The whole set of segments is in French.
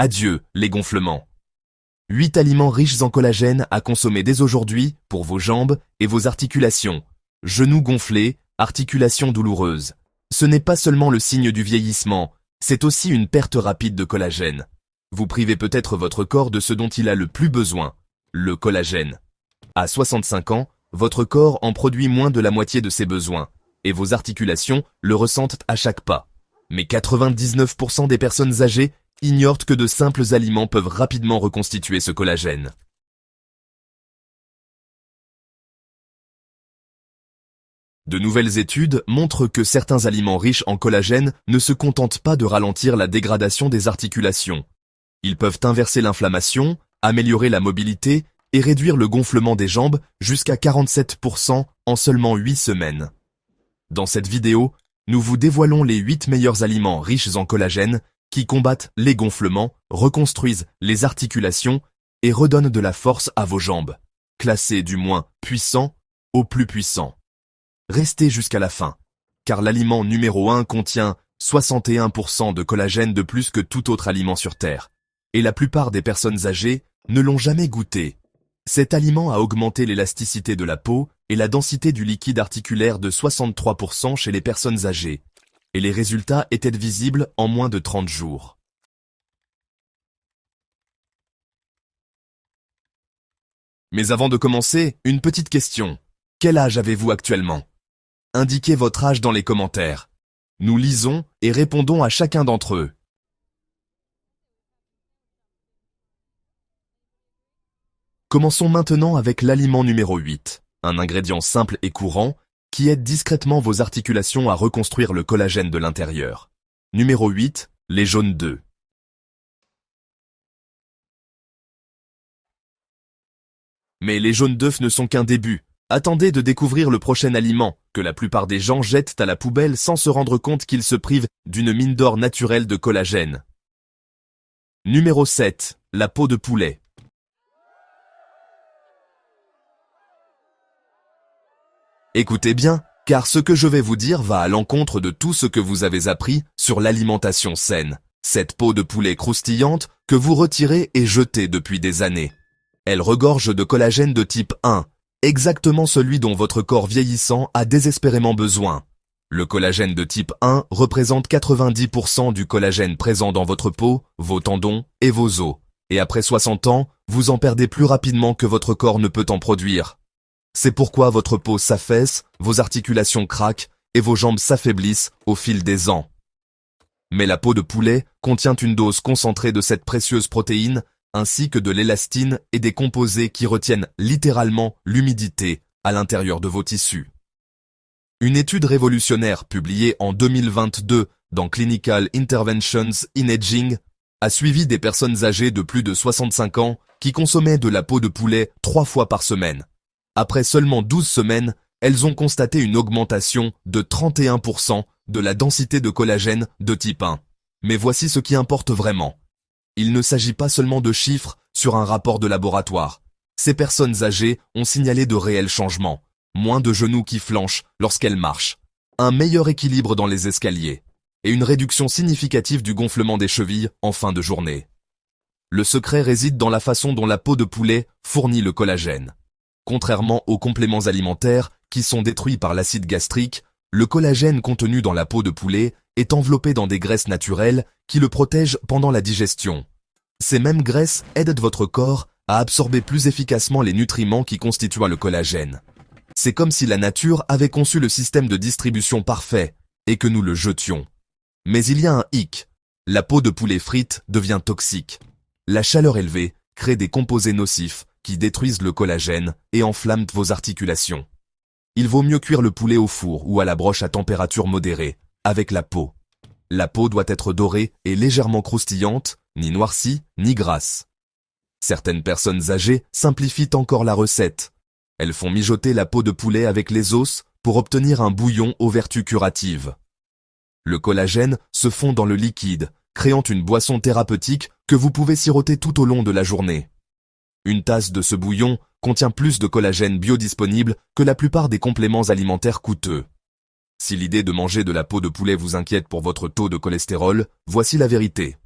Adieu, les gonflements. 8 aliments riches en collagène à consommer dès aujourd'hui pour vos jambes et vos articulations. Genoux gonflés, articulations douloureuses. Ce n'est pas seulement le signe du vieillissement, c'est aussi une perte rapide de collagène. Vous privez peut-être votre corps de ce dont il a le plus besoin, le collagène. À 65 ans, votre corps en produit moins de la moitié de ses besoins, et vos articulations le ressentent à chaque pas. Mais 99% des personnes âgées ignorent que de simples aliments peuvent rapidement reconstituer ce collagène. De nouvelles études montrent que certains aliments riches en collagène ne se contentent pas de ralentir la dégradation des articulations. Ils peuvent inverser l'inflammation, améliorer la mobilité et réduire le gonflement des jambes jusqu'à 47% en seulement 8 semaines. Dans cette vidéo, nous vous dévoilons les 8 meilleurs aliments riches en collagène qui combattent les gonflements, reconstruisent les articulations et redonnent de la force à vos jambes, classés du moins puissant au plus puissant. Restez jusqu'à la fin, car l'aliment numéro 1 contient 61% de collagène de plus que tout autre aliment sur Terre, et la plupart des personnes âgées ne l'ont jamais goûté. Cet aliment a augmenté l'élasticité de la peau et la densité du liquide articulaire de 63% chez les personnes âgées, et les résultats étaient visibles en moins de 30 jours. Mais avant de commencer, une petite question. Quel âge avez-vous actuellement? Indiquez votre âge dans les commentaires. Nous lisons et répondons à chacun d'entre eux. Commençons maintenant avec l'aliment numéro 8, un ingrédient simple et courant qui aide discrètement vos articulations à reconstruire le collagène de l'intérieur. Numéro 8, les jaunes d'œufs. Mais les jaunes d'œufs ne sont qu'un début. Attendez de découvrir le prochain aliment, que la plupart des gens jettent à la poubelle sans se rendre compte qu'ils se privent d'une mine d'or naturelle de collagène. Numéro 7, la peau de poulet. Écoutez bien, car ce que je vais vous dire va à l'encontre de tout ce que vous avez appris sur l'alimentation saine. Cette peau de poulet croustillante que vous retirez et jetez depuis des années. Elle regorge de collagène de type 1, exactement celui dont votre corps vieillissant a désespérément besoin. Le collagène de type 1 représente 90% du collagène présent dans votre peau, vos tendons et vos os. Et après 60 ans, vous en perdez plus rapidement que votre corps ne peut en produire. C'est pourquoi votre peau s'affaisse, vos articulations craquent et vos jambes s'affaiblissent au fil des ans. Mais la peau de poulet contient une dose concentrée de cette précieuse protéine, ainsi que de l'élastine et des composés qui retiennent littéralement l'humidité à l'intérieur de vos tissus. Une étude révolutionnaire publiée en 2022 dans Clinical Interventions in Aging a suivi des personnes âgées de plus de 65 ans qui consommaient de la peau de poulet 3 fois par semaine. Après seulement 12 semaines, elles ont constaté une augmentation de 31% de la densité de collagène de type 1. Mais voici ce qui importe vraiment. Il ne s'agit pas seulement de chiffres sur un rapport de laboratoire. Ces personnes âgées ont signalé de réels changements. Moins de genoux qui flanchent lorsqu'elles marchent, un meilleur équilibre dans les escaliers, et une réduction significative du gonflement des chevilles en fin de journée. Le secret réside dans la façon dont la peau de poulet fournit le collagène. Contrairement aux compléments alimentaires qui sont détruits par l'acide gastrique, le collagène contenu dans la peau de poulet est enveloppé dans des graisses naturelles qui le protègent pendant la digestion. Ces mêmes graisses aident votre corps à absorber plus efficacement les nutriments qui constituent le collagène. C'est comme si la nature avait conçu le système de distribution parfait et que nous le jetions. Mais il y a un hic. La peau de poulet frite devient toxique. La chaleur élevée crée des composés nocifs qui détruisent le collagène et enflamment vos articulations. Il vaut mieux cuire le poulet au four ou à la broche à température modérée, avec la peau. La peau doit être dorée et légèrement croustillante, ni noircie, ni grasse. Certaines personnes âgées simplifient encore la recette. Elles font mijoter la peau de poulet avec les os pour obtenir un bouillon aux vertus curatives. Le collagène se fond dans le liquide, créant une boisson thérapeutique que vous pouvez siroter tout au long de la journée. Une tasse de ce bouillon contient plus de collagène biodisponible que la plupart des compléments alimentaires coûteux. Si l'idée de manger de la peau de poulet vous inquiète pour votre taux de cholestérol, voici la vérité.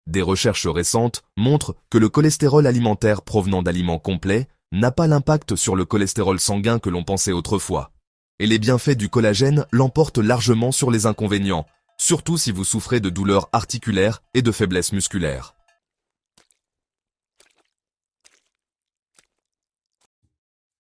Des recherches récentes montrent que le cholestérol alimentaire provenant d'aliments complets n'a pas l'impact sur le cholestérol sanguin que l'on pensait autrefois. Et les bienfaits du collagène l'emportent largement sur les inconvénients, surtout si vous souffrez de douleurs articulaires et de faiblesse musculaire.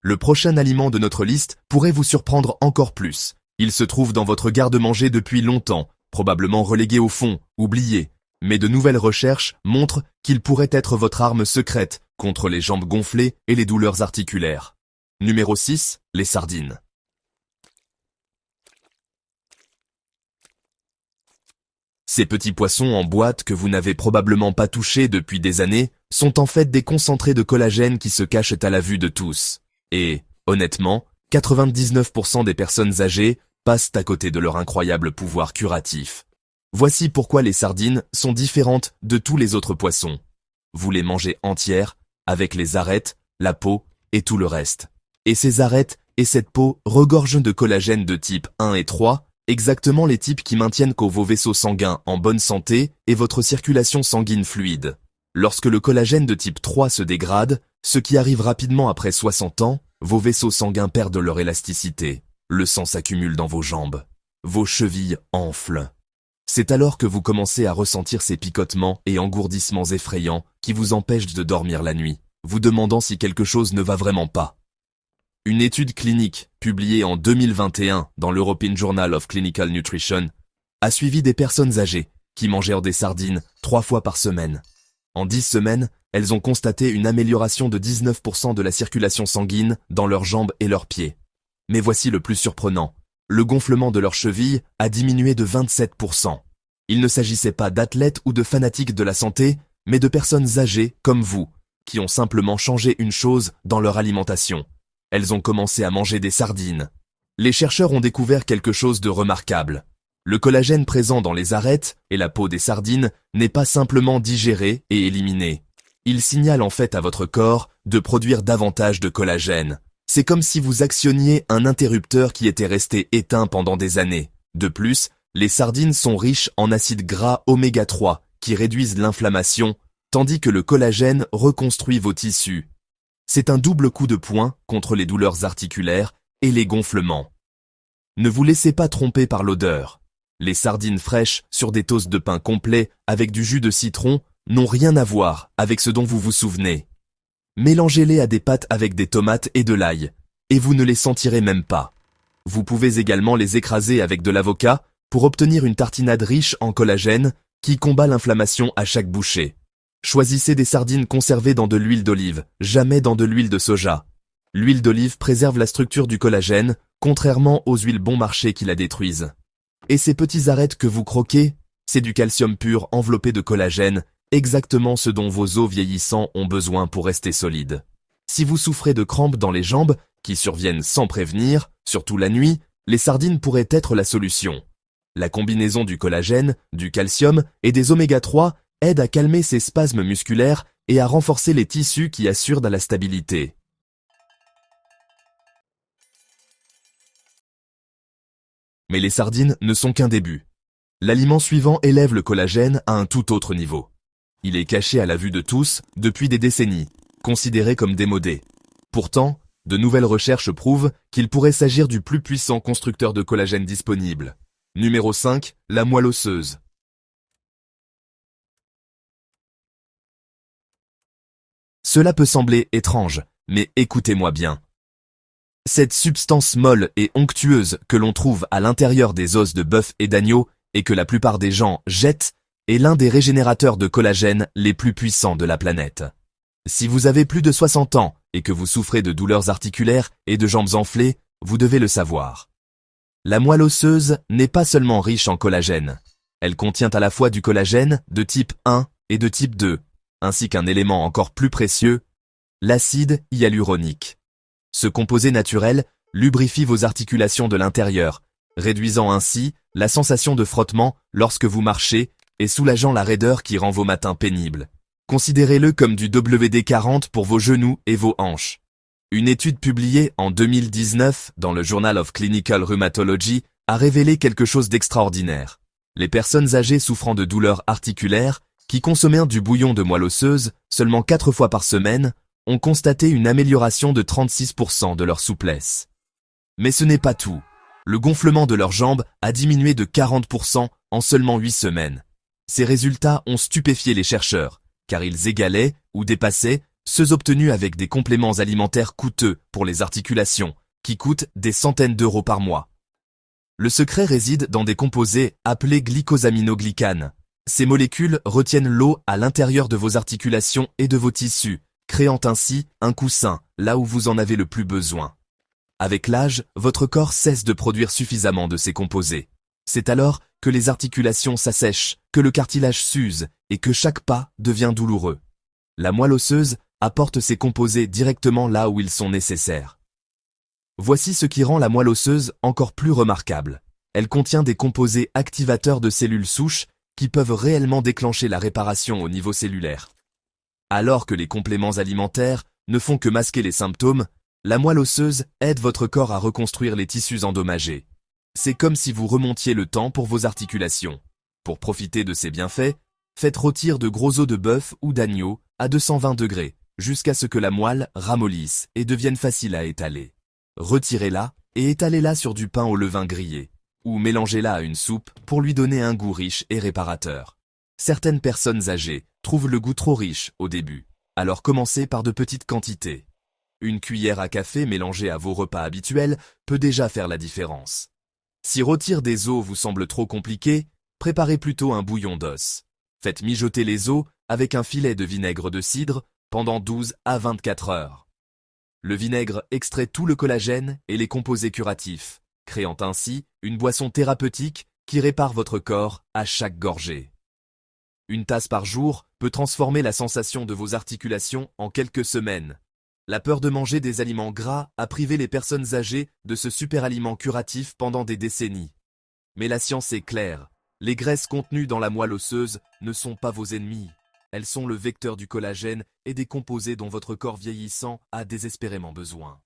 Le prochain aliment de notre liste pourrait vous surprendre encore plus. Il se trouve dans votre garde-manger depuis longtemps, probablement relégué au fond, oublié. Mais de nouvelles recherches montrent qu'il pourrait être votre arme secrète contre les jambes gonflées et les douleurs articulaires. Numéro 6, les sardines. Ces petits poissons en boîte que vous n'avez probablement pas touchés depuis des années sont en fait des concentrés de collagène qui se cachent à la vue de tous. Et, honnêtement, 99% des personnes âgées passent à côté de leur incroyable pouvoir curatif. Voici pourquoi les sardines sont différentes de tous les autres poissons. Vous les mangez entières, avec les arêtes, la peau et tout le reste. Et ces arêtes et cette peau regorgent de collagène de type 1 et 3, exactement les types qui maintiennent vos vaisseaux sanguins en bonne santé et votre circulation sanguine fluide. Lorsque le collagène de type 3 se dégrade, ce qui arrive rapidement après 60 ans, vos vaisseaux sanguins perdent leur élasticité. Le sang s'accumule dans vos jambes. Vos chevilles enflent. C'est alors que vous commencez à ressentir ces picotements et engourdissements effrayants qui vous empêchent de dormir la nuit, vous demandant si quelque chose ne va vraiment pas. Une étude clinique, publiée en 2021 dans l'European Journal of Clinical Nutrition, a suivi des personnes âgées qui mangèrent des sardines 3 fois par semaine. En 10 semaines, elles ont constaté une amélioration de 19% de la circulation sanguine dans leurs jambes et leurs pieds. Mais voici le plus surprenant. Le gonflement de leurs chevilles a diminué de 27%. Il ne s'agissait pas d'athlètes ou de fanatiques de la santé, mais de personnes âgées comme vous, qui ont simplement changé une chose dans leur alimentation. Elles ont commencé à manger des sardines. Les chercheurs ont découvert quelque chose de remarquable. Le collagène présent dans les arêtes et la peau des sardines n'est pas simplement digéré et éliminé. Il signale en fait à votre corps de produire davantage de collagène. C'est comme si vous actionniez un interrupteur qui était resté éteint pendant des années. De plus, les sardines sont riches en acides gras oméga 3 qui réduisent l'inflammation, tandis que le collagène reconstruit vos tissus. C'est un double coup de poing contre les douleurs articulaires et les gonflements. Ne vous laissez pas tromper par l'odeur. Les sardines fraîches sur des toasts de pain complet avec du jus de citron n'ont rien à voir avec ce dont vous vous souvenez. Mélangez-les à des pâtes avec des tomates et de l'ail, et vous ne les sentirez même pas. Vous pouvez également les écraser avec de l'avocat pour obtenir une tartinade riche en collagène qui combat l'inflammation à chaque bouchée. Choisissez des sardines conservées dans de l'huile d'olive, jamais dans de l'huile de soja. L'huile d'olive préserve la structure du collagène, contrairement aux huiles bon marché qui la détruisent. Et ces petits arêtes que vous croquez, c'est du calcium pur enveloppé de collagène, exactement ce dont vos os vieillissants ont besoin pour rester solides. Si vous souffrez de crampes dans les jambes, qui surviennent sans prévenir, surtout la nuit, les sardines pourraient être la solution. La combinaison du collagène, du calcium et des oméga 3 aide à calmer ces spasmes musculaires et à renforcer les tissus qui assurent de la stabilité. Mais les sardines ne sont qu'un début. L'aliment suivant élève le collagène à un tout autre niveau. Il est caché à la vue de tous depuis des décennies, considéré comme démodé. Pourtant, de nouvelles recherches prouvent qu'il pourrait s'agir du plus puissant constructeur de collagène disponible. Numéro 5, la moelle osseuse. Cela peut sembler étrange, mais écoutez-moi bien. Cette substance molle et onctueuse que l'on trouve à l'intérieur des os de bœuf et d'agneau et que la plupart des gens jettent est l'un des régénérateurs de collagène les plus puissants de la planète. Si vous avez plus de 60 ans et que vous souffrez de douleurs articulaires et de jambes enflées, vous devez le savoir. La moelle osseuse n'est pas seulement riche en collagène. Elle contient à la fois du collagène de type 1 et de type 2, ainsi qu'un élément encore plus précieux, l'acide hyaluronique. Ce composé naturel lubrifie vos articulations de l'intérieur, réduisant ainsi la sensation de frottement lorsque vous marchez et soulageant la raideur qui rend vos matins pénibles. Considérez-le comme du WD-40 pour vos genoux et vos hanches. Une étude publiée en 2019 dans le Journal of Clinical Rheumatology a révélé quelque chose d'extraordinaire. Les personnes âgées souffrant de douleurs articulaires qui consommaient du bouillon de moelle osseuse seulement 4 fois par semaine ont constaté une amélioration de 36% de leur souplesse. Mais ce n'est pas tout. Le gonflement de leurs jambes a diminué de 40% en seulement 8 semaines. Ces résultats ont stupéfié les chercheurs, car ils égalaient ou dépassaient ceux obtenus avec des compléments alimentaires coûteux pour les articulations, qui coûtent des centaines d'euros par mois. Le secret réside dans des composés appelés glycosaminoglycanes. Ces molécules retiennent l'eau à l'intérieur de vos articulations et de vos tissus, créant ainsi un coussin là où vous en avez le plus besoin. Avec l'âge, votre corps cesse de produire suffisamment de ces composés. C'est alors que les articulations s'assèchent, que le cartilage s'use et que chaque pas devient douloureux. La moelle osseuse apporte ces composés directement là où ils sont nécessaires. Voici ce qui rend la moelle osseuse encore plus remarquable. Elle contient des composés activateurs de cellules souches qui peuvent réellement déclencher la réparation au niveau cellulaire. Alors que les compléments alimentaires ne font que masquer les symptômes, la moelle osseuse aide votre corps à reconstruire les tissus endommagés. C'est comme si vous remontiez le temps pour vos articulations. Pour profiter de ces bienfaits, faites rôtir de gros os de bœuf ou d'agneau à 220 degrés, jusqu'à ce que la moelle ramollisse et devienne facile à étaler. Retirez-la et étalez-la sur du pain au levain grillé, ou mélangez-la à une soupe pour lui donner un goût riche et réparateur. Certaines personnes âgées trouvent le goût trop riche au début, alors commencez par de petites quantités. Une cuillère à café mélangée à vos repas habituels peut déjà faire la différence. Si rôtir des os vous semble trop compliqué, préparez plutôt un bouillon d'os. Faites mijoter les os avec un filet de vinaigre de cidre pendant 12 à 24 heures. Le vinaigre extrait tout le collagène et les composés curatifs, créant ainsi une boisson thérapeutique qui répare votre corps à chaque gorgée. Une tasse par jour peut transformer la sensation de vos articulations en quelques semaines. La peur de manger des aliments gras a privé les personnes âgées de ce super aliment curatif pendant des décennies. Mais la science est claire, les graisses contenues dans la moelle osseuse ne sont pas vos ennemis. Elles sont le vecteur du collagène et des composés dont votre corps vieillissant a désespérément besoin.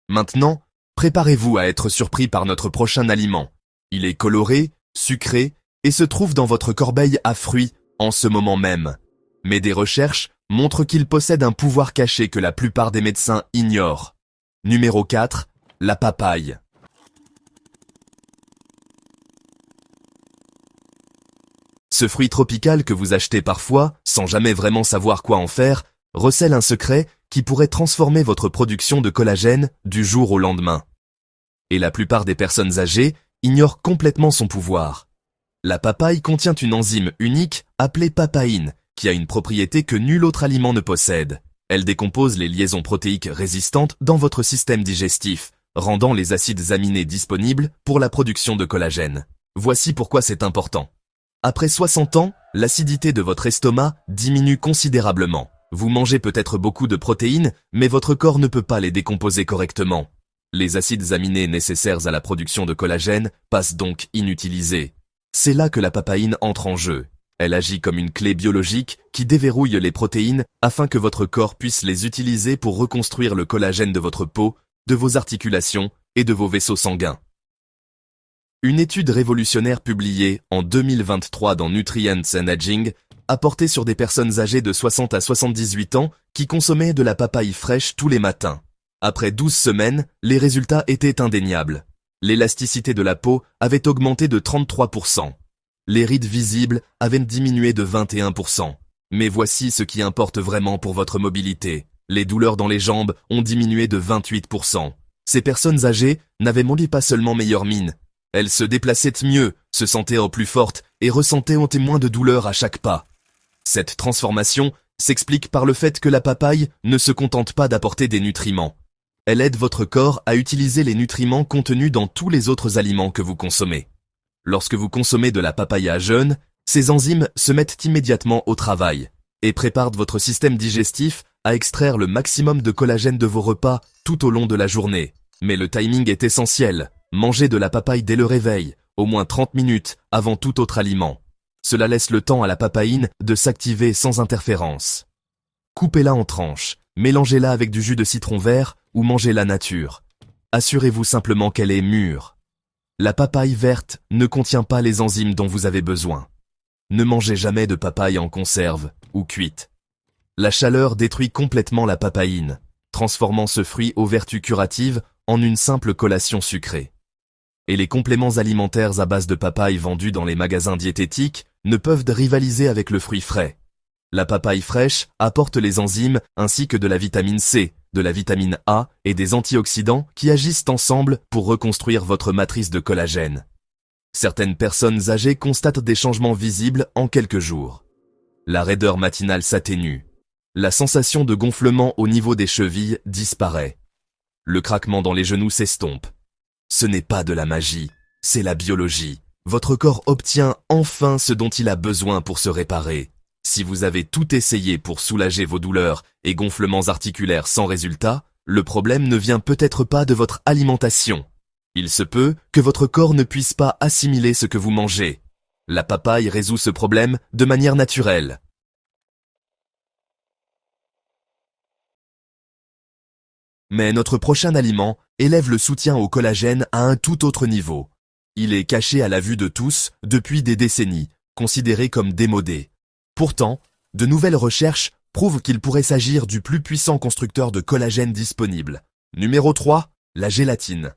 Maintenant, préparez-vous à être surpris par notre prochain aliment. Il est coloré, sucré et se trouve dans votre corbeille à fruits en ce moment même. Mais des recherches montrent qu'il possède un pouvoir caché que la plupart des médecins ignorent. Numéro 4, la papaye. Ce fruit tropical que vous achetez parfois, sans jamais vraiment savoir quoi en faire, recèle un secret qui pourrait transformer votre production de collagène du jour au lendemain. Et la plupart des personnes âgées ignorent complètement son pouvoir. La papaye contient une enzyme unique appelée papaïne, qui a une propriété que nul autre aliment ne possède. Elle décompose les liaisons protéiques résistantes dans votre système digestif, rendant les acides aminés disponibles pour la production de collagène. Voici pourquoi c'est important. Après 60 ans, l'acidité de votre estomac diminue considérablement. Vous mangez peut-être beaucoup de protéines, mais votre corps ne peut pas les décomposer correctement. Les acides aminés nécessaires à la production de collagène passent donc inutilisés. C'est là que la papaïne entre en jeu. Elle agit comme une clé biologique qui déverrouille les protéines afin que votre corps puisse les utiliser pour reconstruire le collagène de votre peau, de vos articulations et de vos vaisseaux sanguins. Une étude révolutionnaire publiée en 2023 dans Nutrients and Aging a porté sur des personnes âgées de 60 à 78 ans qui consommaient de la papaye fraîche tous les matins. Après 12 semaines, les résultats étaient indéniables. L'élasticité de la peau avait augmenté de 33%. Les rides visibles avaient diminué de 21%. Mais voici ce qui importe vraiment pour votre mobilité. Les douleurs dans les jambes ont diminué de 28%. Ces personnes âgées n'avaient pas seulement meilleure mine. Elles se déplaçaient mieux, se sentaient plus fortes et ressentaient moins de douleur à chaque pas. Cette transformation s'explique par le fait que la papaye ne se contente pas d'apporter des nutriments. Elle aide votre corps à utiliser les nutriments contenus dans tous les autres aliments que vous consommez. Lorsque vous consommez de la papaye à jeûne, ces enzymes se mettent immédiatement au travail et préparent votre système digestif à extraire le maximum de collagène de vos repas tout au long de la journée. Mais le timing est essentiel. Mangez de la papaye dès le réveil, au moins 30 minutes avant tout autre aliment. Cela laisse le temps à la papaïne de s'activer sans interférence. Coupez-la en tranches, mélangez-la avec du jus de citron vert ou mangez-la nature. Assurez-vous simplement qu'elle est mûre. La papaye verte ne contient pas les enzymes dont vous avez besoin. Ne mangez jamais de papaye en conserve ou cuite. La chaleur détruit complètement la papaïne, transformant ce fruit aux vertus curatives en une simple collation sucrée. Et les compléments alimentaires à base de papaye vendus dans les magasins diététiques ne peuvent rivaliser avec le fruit frais. La papaye fraîche apporte les enzymes ainsi que de la vitamine C, de la vitamine A et des antioxydants qui agissent ensemble pour reconstruire votre matrice de collagène. Certaines personnes âgées constatent des changements visibles en quelques jours. La raideur matinale s'atténue. La sensation de gonflement au niveau des chevilles disparaît. Le craquement dans les genoux s'estompe. Ce n'est pas de la magie, c'est la biologie. Votre corps obtient enfin ce dont il a besoin pour se réparer. Si vous avez tout essayé pour soulager vos douleurs et gonflements articulaires sans résultat, le problème ne vient peut-être pas de votre alimentation. Il se peut que votre corps ne puisse pas assimiler ce que vous mangez. La papaye résout ce problème de manière naturelle. Mais notre prochain aliment élève le soutien au collagène à un tout autre niveau. Il est caché à la vue de tous depuis des décennies, considéré comme démodé. Pourtant, de nouvelles recherches prouvent qu'il pourrait s'agir du plus puissant constructeur de collagène disponible. Numéro 3, la gélatine.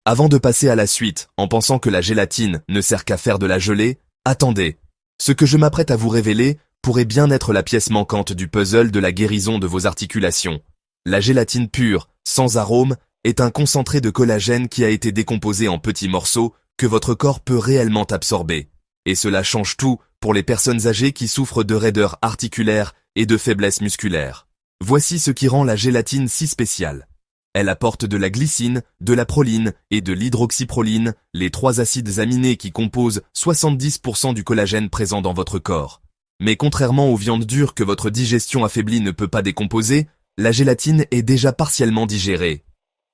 Avant de passer à la suite, en pensant que la gélatine ne sert qu'à faire de la gelée, attendez. Ce que je m'apprête à vous révéler pourrait bien être la pièce manquante du puzzle de la guérison de vos articulations. La gélatine pure, sans arôme, est un concentré de collagène qui a été décomposé en petits morceaux que votre corps peut réellement absorber. Et cela change tout pour les personnes âgées qui souffrent de raideur articulaire et de faiblesse musculaire. Voici ce qui rend la gélatine si spéciale. Elle apporte de la glycine, de la proline et de l'hydroxyproline, les trois acides aminés qui composent 70% du collagène présent dans votre corps. Mais contrairement aux viandes dures que votre digestion affaiblie ne peut pas décomposer, la gélatine est déjà partiellement digérée.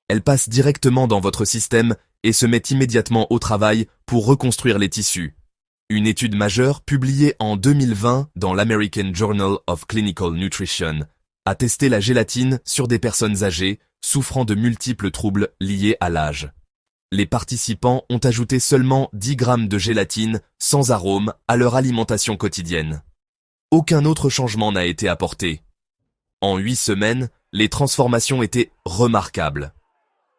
Elle passe directement dans votre système et se met immédiatement au travail pour reconstruire les tissus. Une étude majeure publiée en 2020 dans l'American Journal of Clinical Nutrition a testé la gélatine sur des personnes âgées souffrant de multiples troubles liés à l'âge. Les participants ont ajouté seulement 10 grammes de gélatine sans arôme à leur alimentation quotidienne. Aucun autre changement n'a été apporté. En 8 semaines, les transformations étaient remarquables.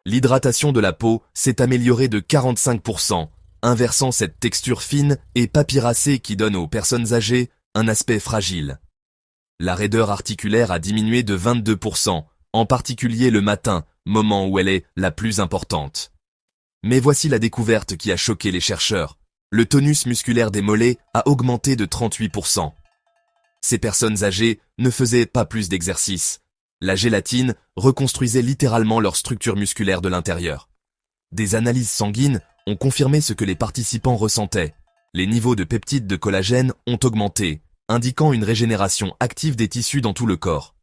L'hydratation de la peau s'est améliorée de 45%, inversant cette texture fine et papyracée qui donne aux personnes âgées un aspect fragile. La raideur articulaire a diminué de 22%, en particulier le matin, moment où elle est la plus importante. Mais voici la découverte qui a choqué les chercheurs. Le tonus musculaire des mollets a augmenté de 38%. Ces personnes âgées ne faisaient pas plus d'exercice. La gélatine reconstruisait littéralement leur structure musculaire de l'intérieur. Des analyses sanguines ont confirmé ce que les participants ressentaient. Les niveaux de peptides de collagène ont augmenté, indiquant une régénération active des tissus dans tout le corps.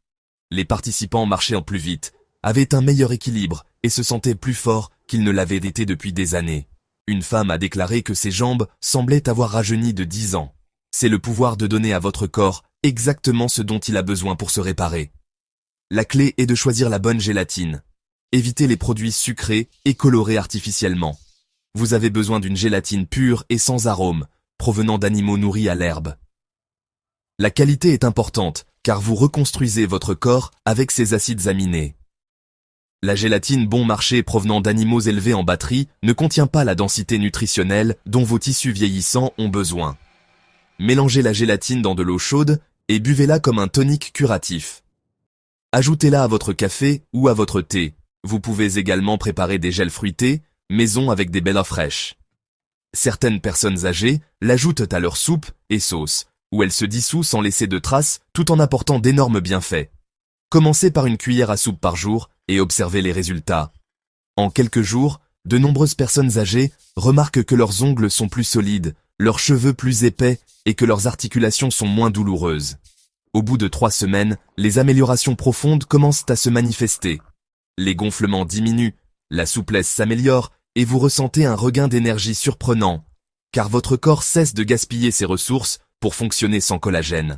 Les participants marchaient en plus vite, avaient un meilleur équilibre et se sentaient plus forts qu'ils ne l'avaient été depuis des années. Une femme a déclaré que ses jambes semblaient avoir rajeuni de 10 ans. C'est le pouvoir de donner à votre corps exactement ce dont il a besoin pour se réparer. La clé est de choisir la bonne gélatine. Évitez les produits sucrés et colorés artificiellement. Vous avez besoin d'une gélatine pure et sans arôme, provenant d'animaux nourris à l'herbe. La qualité est importante, car vous reconstruisez votre corps avec ces acides aminés. La gélatine bon marché provenant d'animaux élevés en batterie ne contient pas la densité nutritionnelle dont vos tissus vieillissants ont besoin. Mélangez la gélatine dans de l'eau chaude et buvez-la comme un tonique curatif. Ajoutez-la à votre café ou à votre thé. Vous pouvez également préparer des gels fruités, maison avec des baies fraîches. Certaines personnes âgées l'ajoutent à leur soupe et sauce, où elle se dissout sans laisser de traces tout en apportant d'énormes bienfaits. Commencez par une cuillère à soupe par jour et observez les résultats. En quelques jours, de nombreuses personnes âgées remarquent que leurs ongles sont plus solides, leurs cheveux plus épais et que leurs articulations sont moins douloureuses. Au bout de 3 semaines, les améliorations profondes commencent à se manifester. Les gonflements diminuent, la souplesse s'améliore et vous ressentez un regain d'énergie surprenant, car votre corps cesse de gaspiller ses ressources pour fonctionner sans collagène.